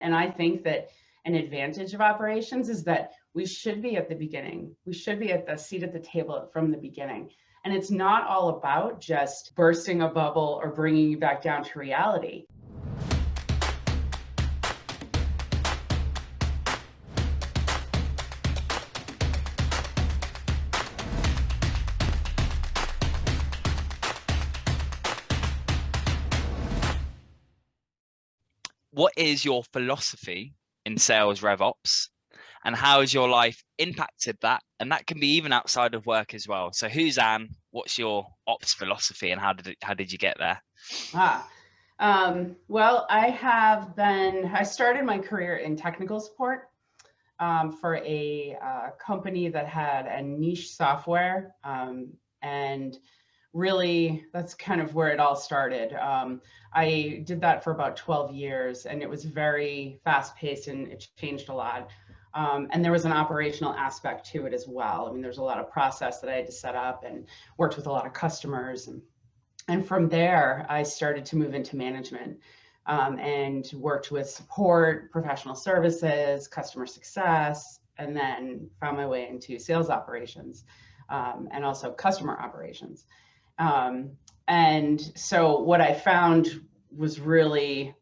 And I think that an advantage of operations is that we should be at the beginning. We should be at the seat at the table from the beginning. And it's not all about just bursting a bubble or bringing you back down to reality. What is your philosophy in sales RevOps, and how has your life impacted that? And that can be even outside of work as well. So who's Anne? What's your ops philosophy, and how did you get there? Well, I started my career in technical support for a company that had a niche software, and really that's kind of where it all started. I did that for about 12 years, and it was very fast paced and it changed a lot. And there was an operational aspect to it as well. I mean, there's a lot of process that I had to set up, and worked with a lot of customers. And from there, I started to move into management, and worked with support, professional services, customer success, and then found my way into sales operations, and also customer operations. And so what I found was really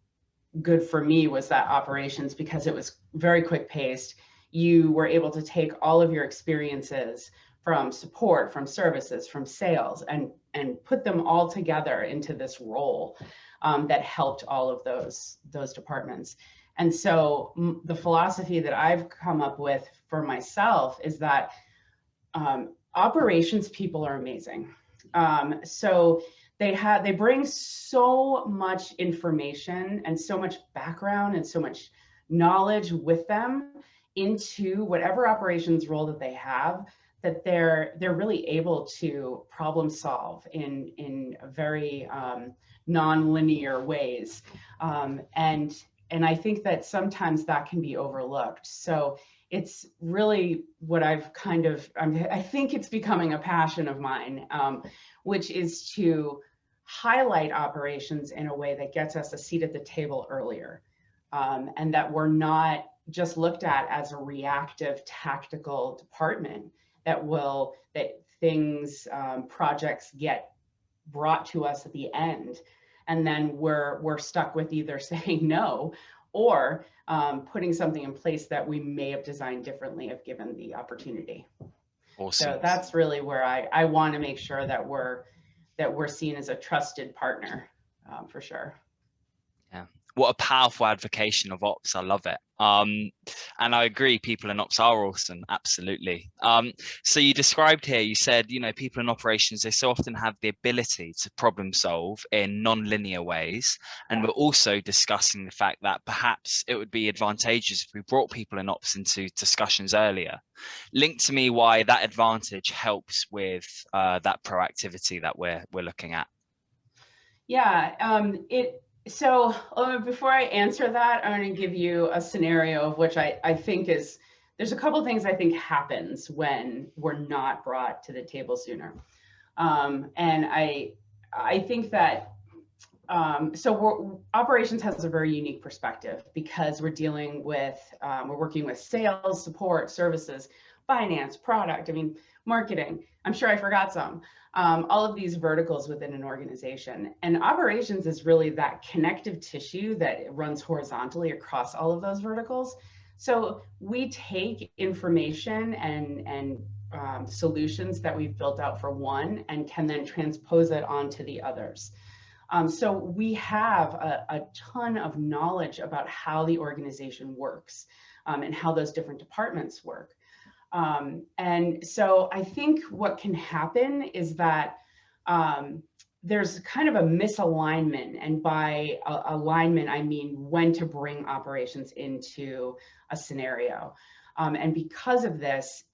good for me was that operations, because it was very quick paced. You were able to take all of your experiences from support, from services, from sales, and put them all together into this role that helped all of those departments. And so the philosophy that I've come up with for myself is that operations people are amazing. So they bring so much information and so much background and so much knowledge with them into whatever operations role that they have, that they're really able to problem solve in very non-linear ways. And I think that sometimes that can be overlooked. So it's really what I think it's becoming a passion of mine, which is to highlight operations in a way that gets us a seat at the table earlier, and that we're not just looked at as a reactive tactical department that projects get brought to us at the end, and then we're stuck with either saying no or putting something in place that we may have designed differently if given the opportunity. Awesome. So that's really where I want to make sure that we're seen as a trusted partner, for sure. Yeah. What a powerful advocation of ops. I love it. And I agree, people in ops are awesome. Absolutely. So you described here, you said, people in operations, they so often have the ability to problem solve in non-linear ways. And we're also discussing the fact that perhaps it would be advantageous if we brought people in ops into discussions earlier. Link to me why that advantage helps with that proactivity that we're looking at. Yeah, So before I answer that, I'm going to give you a scenario of which I think there's a couple of things I think happens when we're not brought to the table sooner. And I think that, operations has a very unique perspective, because we're working with sales, support, services, finance, product, marketing. I'm sure I forgot some. All of these verticals within an organization, and operations is really that connective tissue that runs horizontally across all of those verticals. So we take information and solutions that we've built out for one and can then transpose it onto the others. So we have a ton of knowledge about how the organization works, and how those different departments work. And so I think what can happen is that there's kind of a misalignment, and by alignment, I mean when to bring operations into a scenario. And because of this,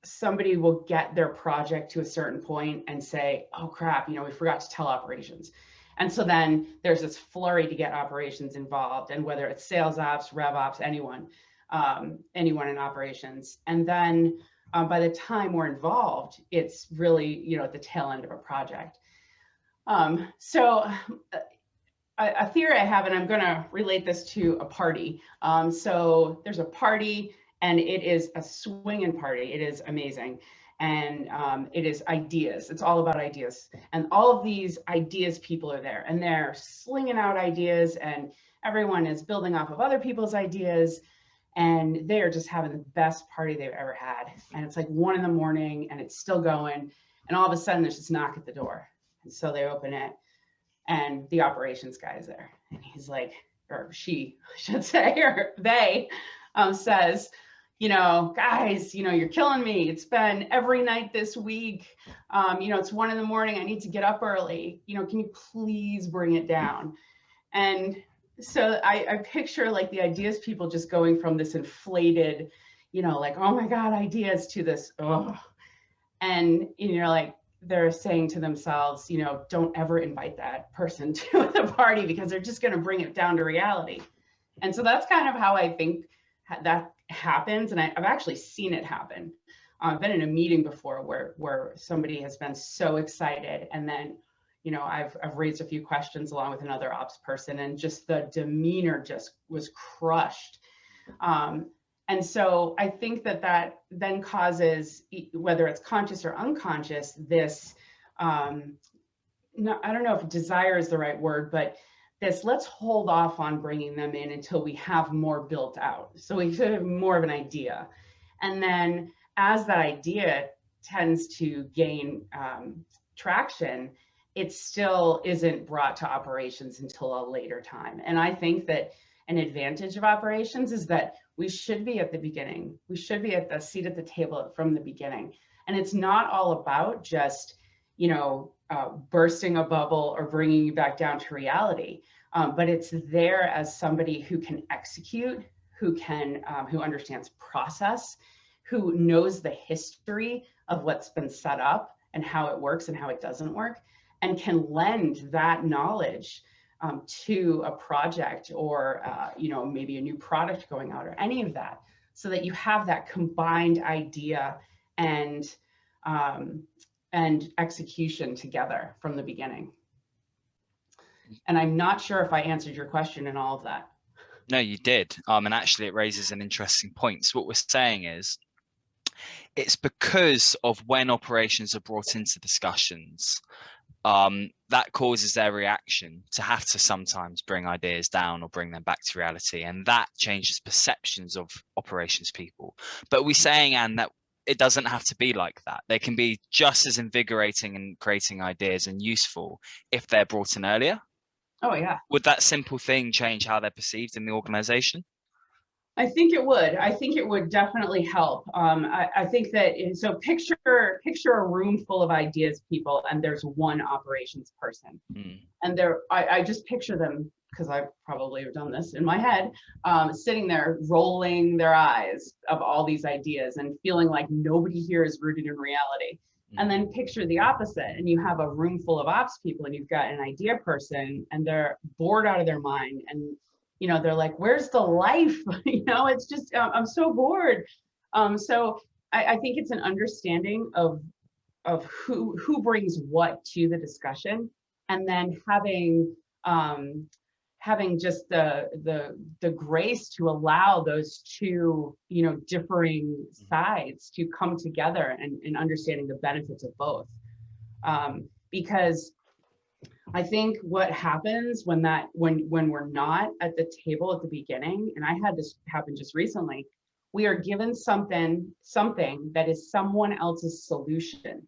somebody will get their project to a certain point and say, oh crap, we forgot to tell operations. And so then there's this flurry to get operations involved, and whether it's sales ops, rev ops, anyone in operations. And then by the time we're involved, it's really, at the tail end of a project. So a theory I have, and I'm going to relate this to a party. So there's a party, and it is a swinging party. It is amazing. And it is ideas. It's all about ideas. And all of these ideas people are there, and they're slinging out ideas, and everyone is building off of other people's ideas. And they are just having the best party they've ever had. And it's like 1 a.m, and it's still going. And all of a sudden, there's this knock at the door. And so they open it, and the operations guy is there, and he's like, or she, I should say, or they, says, guys, you're killing me. It's been every night this week. It's 1 a.m. I need to get up early. Can you please bring it down? And so I picture like the ideas people just going from this inflated, like, oh my God, ideas, to this, oh, and like, they're saying to themselves, don't ever invite that person to the party, because they're just going to bring it down to reality. And so that's kind of how I think that happens. And I've actually seen it happen. I've been in a meeting before where somebody has been so excited, and then I've raised a few questions along with another ops person, and just the demeanor just was crushed. And so I think that then causes, whether it's conscious or unconscious, this, I don't know if desire is the right word, but this, let's hold off on bringing them in until we have more built out. So we should have more of an idea. And then as that idea tends to gain traction, it still isn't brought to operations until a later time. And I think that an advantage of operations is that we should be at the beginning. We should be at the seat at the table from the beginning. And it's not all about just, bursting a bubble or bringing you back down to reality. But it's there as somebody who can execute, who understands process, who knows the history of what's been set up and how it works and how it doesn't work, and can lend that knowledge to a project, or maybe a new product going out, or any of that, so that you have that combined idea and execution together from the beginning. And I'm not sure if I answered your question in all of that. No, you did. And actually it raises an interesting point. So what we're saying is, it's because of when operations are brought into discussions, that causes their reaction to have to sometimes bring ideas down or bring them back to reality. And that changes perceptions of operations people. But we're saying, Anne, that it doesn't have to be like that. They can be just as invigorating and creating ideas and useful if they're brought in earlier. Oh, yeah. Would that simple thing change how they're perceived in the organization? I think it would. I think it would definitely help. I think that, so picture a room full of ideas people, and there's one operations person. And I just picture them, because I probably have done this in my head, sitting there rolling their eyes of all these ideas and feeling like nobody here is rooted in reality. And then picture the opposite, and you have a room full of ops people, and you've got an idea person, and they're bored out of their mind, and they're like, where's the life? It's just, I'm so bored. So I think it's an understanding of who brings what to the discussion, and then having just the grace to allow those two, differing sides to come together, and understanding the benefits of both. Because I think what happens when we're not at the table at the beginning, and I had this happen just recently, we are given something that is someone else's solution.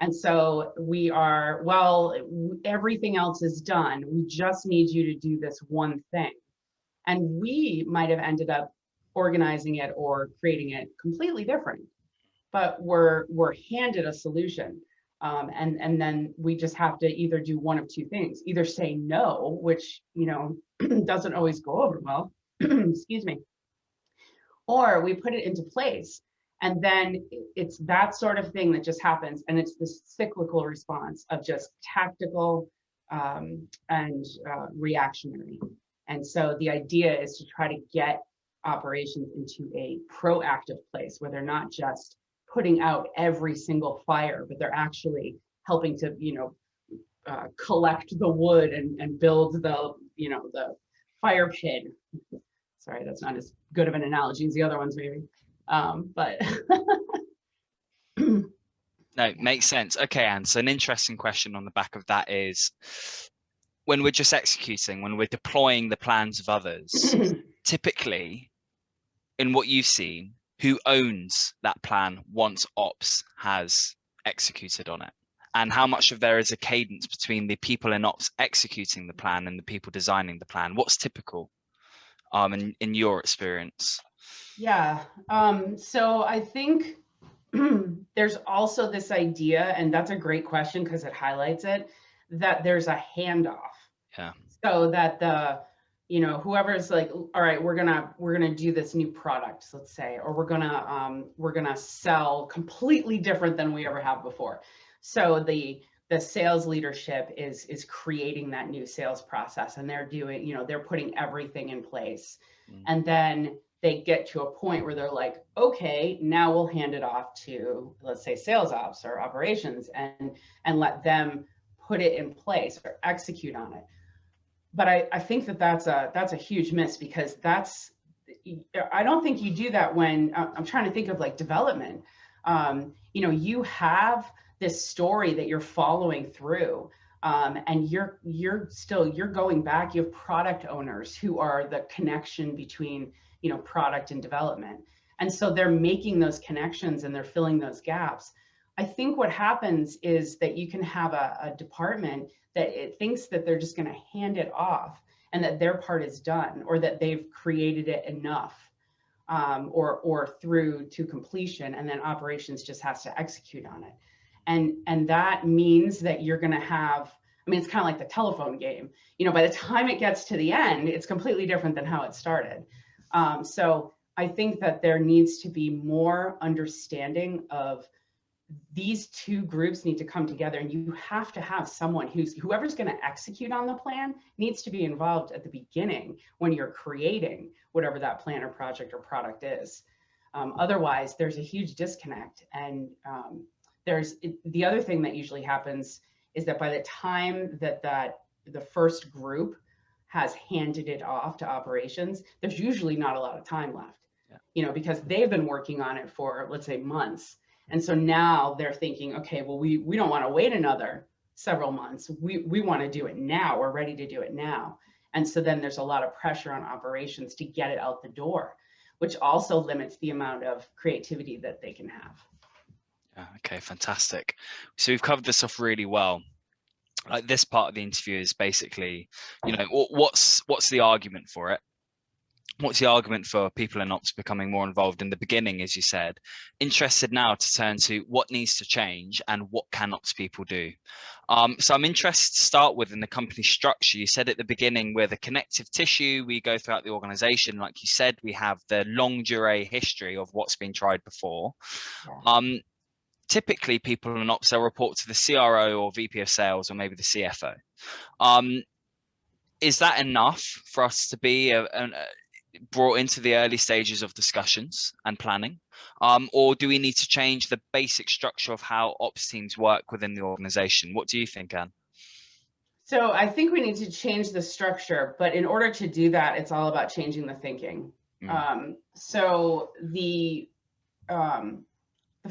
And so we are, well, everything else is done. We just need you to do this one thing. And we might have ended up organizing it or creating it completely different, but we're handed a solution. And then we just have to either do one of two things: either say no, which doesn't always go over well, excuse me, or we put it into place. And then it's that sort of thing that just happens, and it's this cyclical response of just tactical and reactionary. And so the idea is to try to get operations into a proactive place where they're not just putting out every single fire, but they're actually helping to, collect the wood and build the, the fire pit. Sorry, that's not as good of an analogy as the other ones, maybe. But no, it makes sense. Okay, Anne, so an interesting question on the back of that is, when we're just executing, when we're deploying the plans of others, typically, in what you've seen, who owns that plan once ops has executed on it? And how much of there is a cadence between the people in ops executing the plan and the people designing the plan? What's typical in your experience? Yeah, so I think there's also this idea, and that's a great question because it highlights it, that there's a handoff. Yeah. So that whoever's like, all right, we're gonna do this new product, let's say, or we're gonna sell completely different than we ever have before. So the sales leadership is creating that new sales process, and they're doing, they're putting everything in place. And then they get to a point where they're like, okay, now we'll hand it off to, let's say, sales ops or operations, and let them put it in place or execute on it. But I think that's a huge miss, because I don't think you do that when I'm trying to think of like development. You have this story that you're following through, and you're going back. You have product owners who are the connection between product and development, and so they're making those connections and they're filling those gaps. I think what happens is that you can have a department that it thinks that they're just going to hand it off and that their part is done, or that they've created it enough, or through to completion, and then operations just has to execute on it. And that means that you're going to have, it's kind of like the telephone game. By the time it gets to the end, it's completely different than how it started. So I think that there needs to be more understanding of these two groups need to come together, and you have to have someone whoever's going to execute on the plan needs to be involved at the beginning when you're creating whatever that plan or project or product is. Otherwise, there's a huge disconnect. And the other thing that usually happens is that by the time that the first group has handed it off to operations, there's usually not a lot of time left, because they've been working on it for, let's say, months. And so now they're thinking, okay, well, we don't want to wait another several months. We want to do it now. We're ready to do it now. And so then there's a lot of pressure on operations to get it out the door, which also limits the amount of creativity that they can have. Yeah, okay, fantastic. So we've covered this off really well. Like, this part of the interview is basically, what's the argument for it? What's the argument for people in ops becoming more involved in the beginning, as you said? Interested now to turn to what needs to change and what can ops people do. So I'm interested to start with in the company structure. You said at the beginning, we're the connective tissue. We go throughout the organization. Like you said, we have the longue durée history of what's been tried before. Yeah. Typically, people in ops, they'll report to the CRO or VP of sales or maybe the CFO. Is that enough for us to be brought into the early stages of discussions and planning, or do we need to change the basic structure of how ops teams work within the organization? What do you think, Anne? So I think we need to change the structure, but in order to do that, it's all about changing the thinking. So the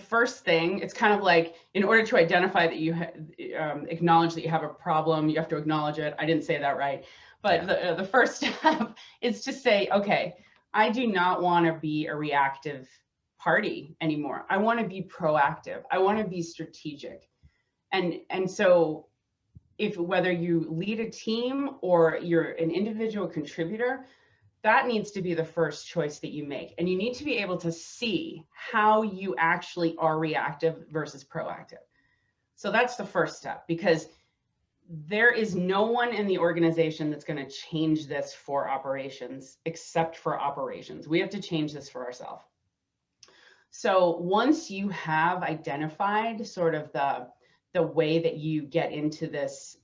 first thing, it's kind of like, in order to identify that you acknowledge that you have a problem, you have to acknowledge it. I didn't say that right. But the first step is to say, okay, I do not want to be a reactive party anymore. I want to be proactive. I want to be strategic. And so whether you lead a team or you're an individual contributor, that needs to be the first choice that you make. And you need to be able to see how you actually are reactive versus proactive. So that's the first step, because there is no one in the organization that's going to change this for operations except for operations. We have to change this for ourselves. So once you have identified sort of the way that you get into this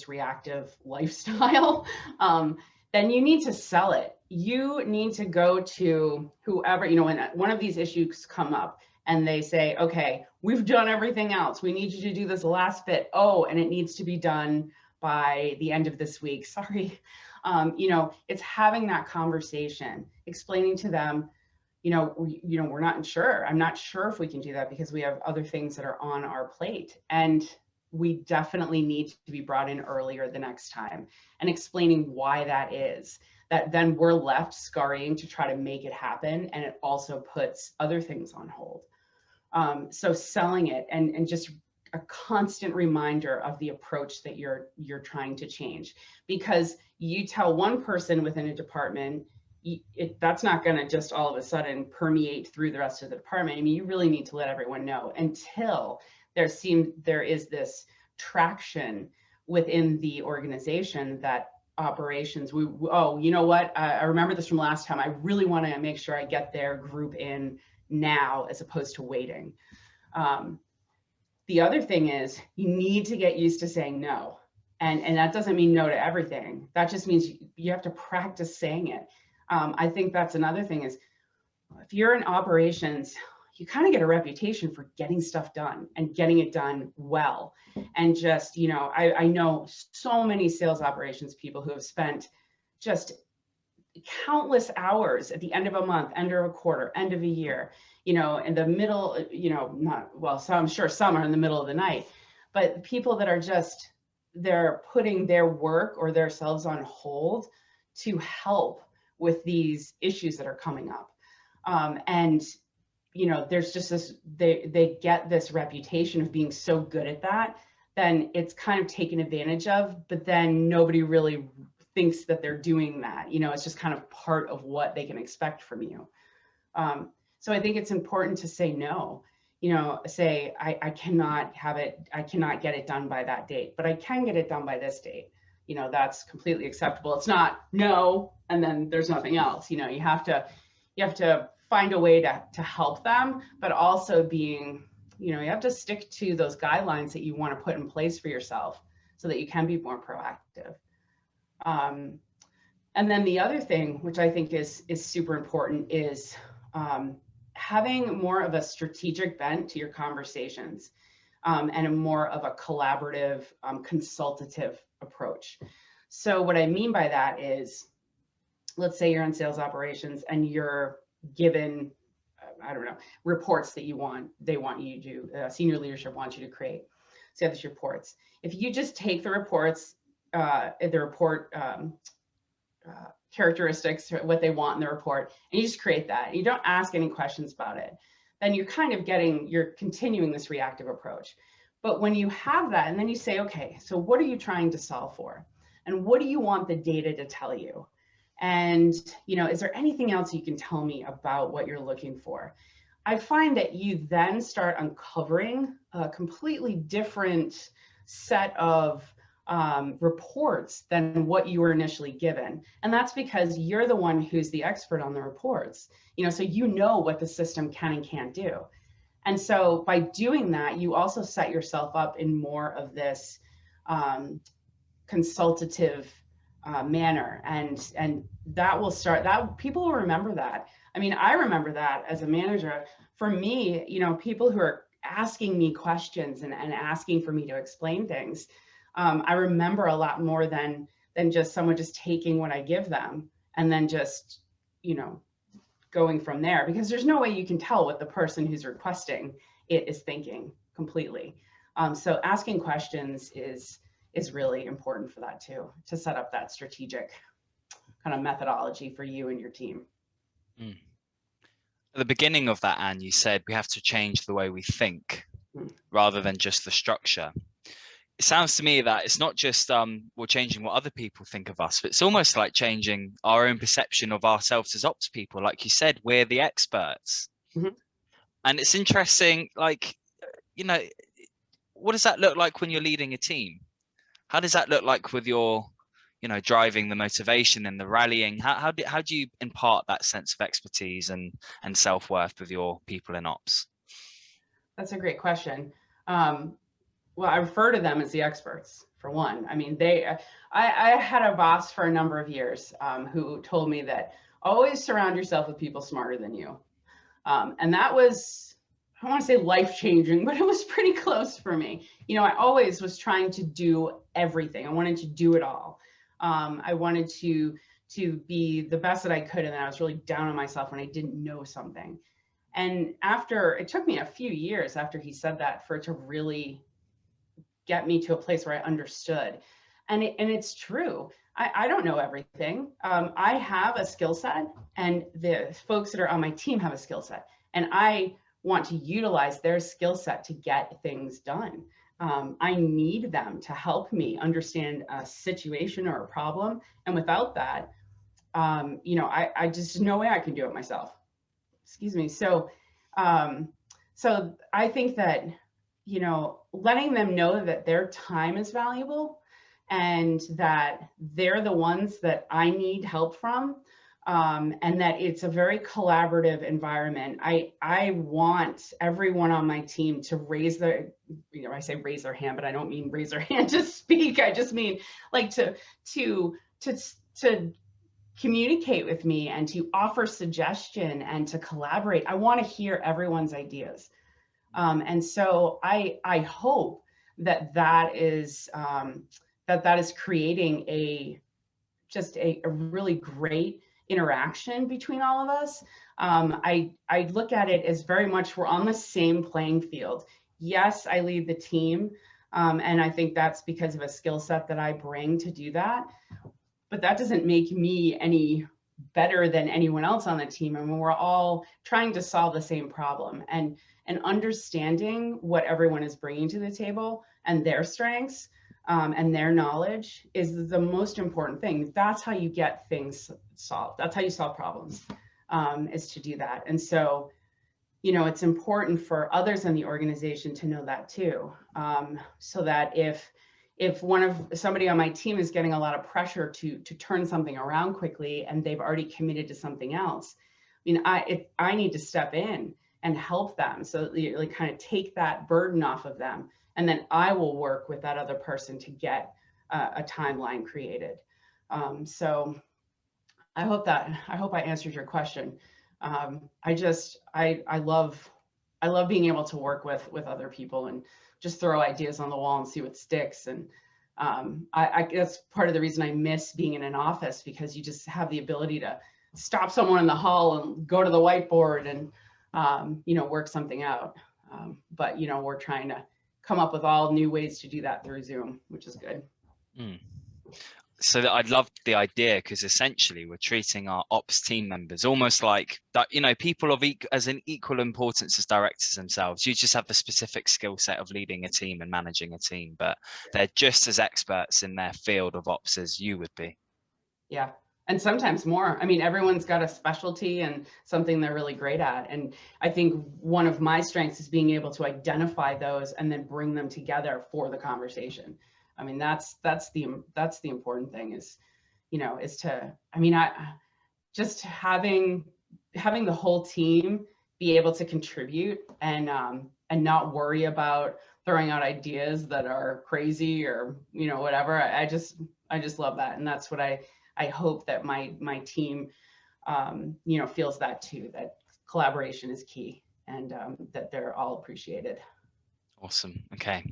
reactive lifestyle, then you need to sell it. You need to go to whoever, when one of these issues come up and they say, okay, we've done everything else. We need you to do this last bit. Oh, and it needs to be done by the end of this week. Sorry. It's having that conversation, explaining to them, we're not sure. I'm not sure if we can do that because we have other things that are on our plate. And we definitely need to be brought in earlier the next time, and explaining why that is. That then we're left scurrying to try to make it happen. And it also puts other things on hold. So selling it and just a constant reminder of the approach that you're trying to change, because you tell one person within a department, that's not going to just all of a sudden permeate through the rest of the department. I mean, you really need to let everyone know until there is this traction within the organization that operations, you know what, I remember this from last time. I really want to make sure I get their group in now as opposed to waiting. The other thing is you need to get used to saying no. And that doesn't mean no to everything. That just means you have to practice saying it. I think that's another thing is, if you're in operations, you kind of get a reputation for getting stuff done and getting it done well. And just, I know so many sales operations people who have spent just countless hours at the end of a month, end of a quarter, end of a year, in the middle, I'm sure some are in the middle of the night, but people that are just, they're putting their work or themselves on hold to help with these issues that are coming up. There's just this, they get this reputation of being so good at that, then it's kind of taken advantage of, but then nobody really thinks that they're doing that. It's just kind of part of what they can expect from you. So I think it's important to say no, say, I cannot get it done by that date, but I can get it done by this date. That's completely acceptable. It's not no, and then there's nothing else. You have to find a way to help them, but also being, you have to stick to those guidelines that you want to put in place for yourself so that you can be more proactive. And then the other thing, which I think is super important, is having more of a strategic bent to your conversations, and a more of a collaborative, consultative approach. So what I mean by that is, let's say you're in sales operations and you're given, reports that they want you to, senior leadership wants you to create. So you have these reports. If you just take the reports, characteristics, what they want in the report, and you just create that, and you don't ask any questions about it, then you're continuing this reactive approach. But when you have that, and then you say, okay, so what are you trying to solve for? And what do you want the data to tell you? And, is there anything else you can tell me about what you're looking for? I find that you then start uncovering a completely different set of reports than what you were initially given. And that's because you're the one who's the expert on the reports, so what the system can and can't do. And so by doing that, you also set yourself up in more of this consultative manner. And that will start, that people will remember that. I mean, I remember that as a manager. For me, people who are asking me questions and asking for me to explain things, I remember a lot more than just someone just taking what I give them and then just, going from there, because there's no way you can tell what the person who's requesting it is thinking completely. So asking questions is really important for that too, to set up that strategic kind of methodology for you and your team. At the beginning of that, Anne, you said we have to change the way we think rather than just the structure. It sounds to me that it's not just we're changing what other people think of us, but it's almost like changing our own perception of ourselves as ops people. Like you said, we're the experts. Mm-hmm. And it's interesting, what does that look like when you're leading a team? How does that look like with your, driving the motivation and the rallying? How do you impart that sense of expertise and self-worth with your people in ops? That's a great question. Well, I refer to them as the experts, for one. I mean, I had a boss for a number of years who told me that always surround yourself with people smarter than you. And that was I want to say life-changing, but it was pretty close for me. You know, I always was trying to do everything. I wanted to do it all. I wanted to be the best that I could, and then I was really down on myself when I didn't know something. And after, it took me a few years after he said that for it to really get me to a place where I understood. And it's true. I don't know everything. I have a skill set, and the folks that are on my team have a skill set, and I want to utilize their skill set to get things done. I need them to help me understand a situation or a problem, and without that, you know, I just no way I can do it myself. Excuse me. Um, so I think that, you know, letting them know that their time is valuable and that they're the ones that I need help from, and that it's a very collaborative environment. I want everyone on my team to raise their, you know, I say raise their hand, but I don't mean raise their hand to speak. I just mean like to communicate with me and to offer suggestion and to collaborate. I want to hear everyone's ideas. And so I hope that that is creating just a really great interaction between all of us. I look at it as very much we're on the same playing field. Yes, I lead the team, and I think that's because of a skill set that I bring to do that. But that doesn't make me any better than anyone else on the team. I mean, we're all trying to solve the same problem, and understanding what everyone is bringing to the table and their strengths and their knowledge is the most important thing. That's how you get things solved. That's how you solve problems, is to do that. And so, you know, it's important for others in the organization to know that too, so that if somebody on my team is getting a lot of pressure to turn something around quickly and they've already committed to something else, I mean, I need to step in and help them, so you like kind of take that burden off of them, and then I will work with that other person to get a timeline created. So I hope I answered your question. I love being able to work with other people and just throw ideas on the wall and see what sticks. And that's part of the reason I miss being in an office, because you just have the ability to stop someone in the hall and go to the whiteboard and you know, work something out. But you know, we're trying to come up with all new ways to do that through Zoom, which is good. Mm. So that I love the idea, because essentially we're treating our ops team members almost like that, you know, people of as an equal importance as directors themselves. You just have the specific skill set of leading a team and managing a team, but they're just as experts in their field of ops as you would be. Yeah. And sometimes more. I mean, everyone's got a specialty and something they're really great at. And I think one of my strengths is being able to identify those and then bring them together for the conversation. I mean, that's the important thing is, you know, is to, I mean, just having the whole team be able to contribute and not worry about throwing out ideas that are crazy or, you know, whatever. I just love that. And that's what I hope that my team, you know, feels that too, that collaboration is key, and that they're all appreciated. Awesome. Okay.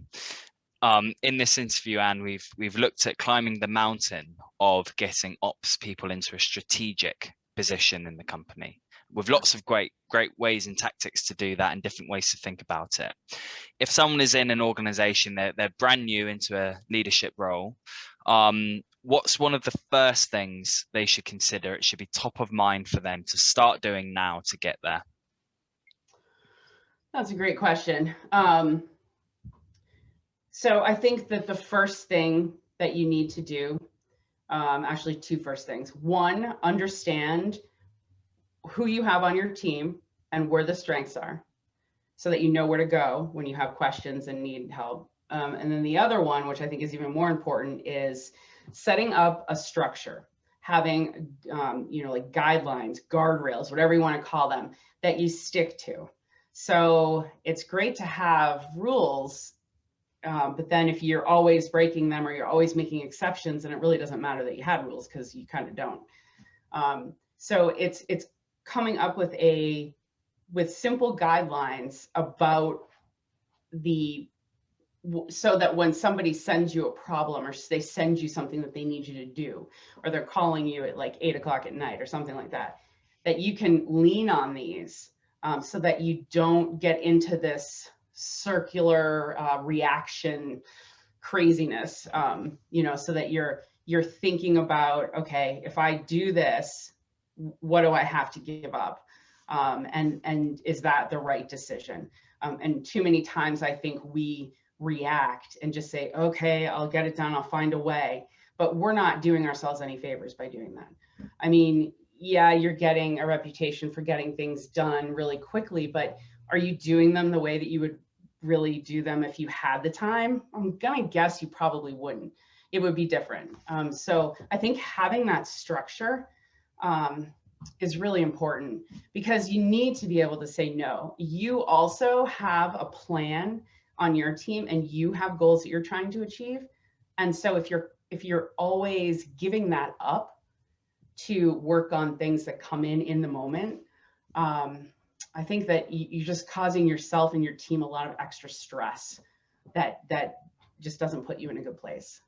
In this interview, Anne, we've looked at climbing the mountain of getting ops people into a strategic position in the company, with lots of great ways and tactics to do that and different ways to think about it. If someone is in an organization, they're brand new into a leadership role, what's one of the first things they should consider? It should be top of mind for them to start doing now to get there. That's a great question. So I think that the first thing that you need to do, actually two first things. One, understand who you have on your team and where the strengths are, so that you know where to go when you have questions and need help. And then the other one, which I think is even more important, is setting up a structure, having, you know, like guidelines, guardrails, whatever you want to call them, that you stick to. So it's great to have rules, but then if you're always breaking them or you're always making exceptions, then it really doesn't matter that you had rules, because you kind of don't. So it's coming up with a with simple guidelines about so that when somebody sends you a problem, or they send you something that they need you to do, or they're calling you at like 8 o'clock at night or something like that, that you can lean on these, so that you don't get into this circular reaction craziness, so that you're thinking about, okay, if I do this, what do I have to give up? And is that the right decision? And too many times I think we react and just say, okay, I'll get it done, I'll find a way. But we're not doing ourselves any favors by doing that. I mean, yeah, you're getting a reputation for getting things done really quickly, but are you doing them the way that you would really do them if you had the time? I'm gonna guess you probably wouldn't. It would be different. So I think having that structure is really important, because you need to be able to say no. You also have a plan on your team, and you have goals that you're trying to achieve. And so if you're always giving that up to work on things that come in the moment, I think that you're just causing yourself and your team a lot of extra stress that just doesn't put you in a good place.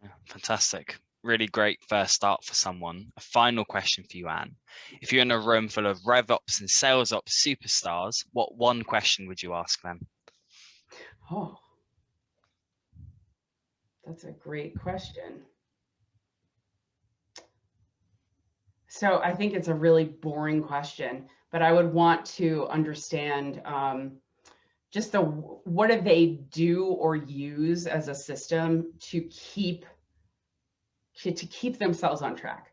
Yeah, fantastic. Really great first start for someone. A final question for you, Anne. If you're in a room full of RevOps and SalesOps superstars, what one question would you ask them? Oh, that's a great question. So I think it's a really boring question, but I would want to understand just what do they do or use as a system to keep themselves on track.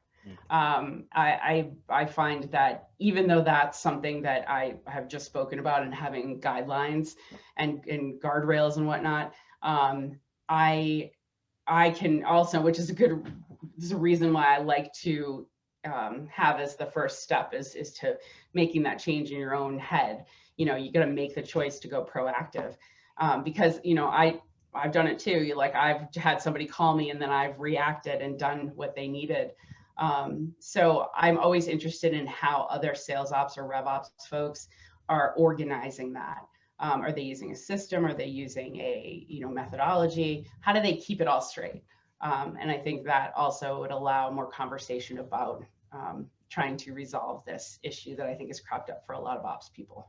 I find that even though that's something that I have just spoken about, and having guidelines and guardrails and whatnot, I can also, which is a reason why I like to have as the first step is to making that change in your own head. You got to make the choice to go proactive, because I've done it too. I've had somebody call me and then I've reacted and done what they needed. So I'm always interested in how other sales ops or rev ops folks are organizing that. Are they using a system? Are they using a methodology? How do they keep it all straight? And I think that also would allow more conversation about trying to resolve this issue that I think has cropped up for a lot of ops people.